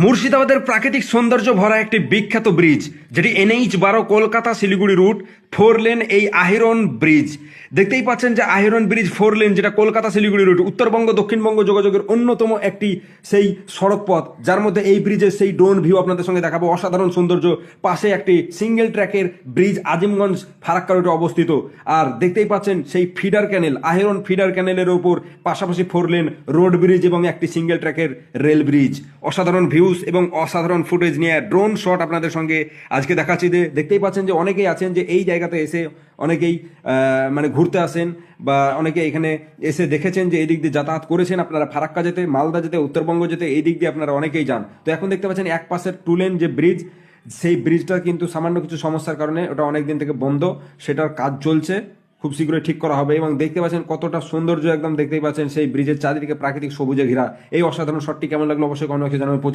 মুর্শিদাবাদের প্রাকৃতিক সৌন্দর্য ভরা একটি বিখ্যাত ব্রিজ, যেটি NH-12 Kolkata Siliguri root 4 lane. এই আহিরন ব্রিজ দেখতেই পাচ্ছেন যে আহিরন ব্রিজ 4 লেন, যেটা কলকাতা শিলিগুড়ি রুট উত্তরবঙ্গ দক্ষিণবঙ্গ যোগাযোগের অন্যতম একটি সেই সড়ক পথ, যার মধ্যে এই ব্রিজের সেই ড্রোন ভিউ আপনাদের সঙ্গে দেখাবো। অসাধারণ সৌন্দর্য, পাশে একটি সিঙ্গেল ট্র্যাকের ব্রিজ আজিমগঞ্জ ফারাক্কা রোডে অবস্থিত। আর দেখতেই পাচ্ছেন সেই ফিডার ক্যানেল, আহিরন ফিডার ক্যানেলের ওপর পাশাপাশি 4 লেন রোড ব্রিজ এবং একটি সিঙ্গেল ট্র্যাকের রেল ব্রিজ। অসাধারণ ভিউজ এবং অসাধারণ ফুটেজ নিয়ে ড্রোন শট আপনাদের সঙ্গে আজকে দেখাচ্ছি। দেখতেই পাচ্ছেন যে অনেকেই আছেন যে এই জায়গাতে এসে অনেকেই মানে ঘুরতে আসেন, বা অনেকে এখানে এসে দেখেছেন যে এই দিক দিয়ে যাতায়াত করেছেন। আপনারা ফারাক্কা যেতে, মালদা যেতে, উত্তরবঙ্গ যেতে এই দিক দিয়ে আপনারা অনেকেই যান। তো এখন দেখতে পাচ্ছেন এক পাশের 2 লেন যে ব্রিজ, সেই ব্রিজটা কিন্তু সামান্য কিছু সমস্যার কারণে ওটা অনেক দিন থেকে বন্ধ। সেটার কাজ চলছে, খুব শীঘ্রই ঠিক করা হবে। এবং দেখতে পাচ্ছেন কতটা সৌন্দর্য, একদম দেখতেই পাচ্ছেন সেই ব্রিজের চারিদিকে প্রাকৃতিক সবুজে ঘেরা। এই অসাধারণ শটটি কেমন লাগলো অবশ্যই কমেন্ট বক্সে জানাবেন। প্রচুর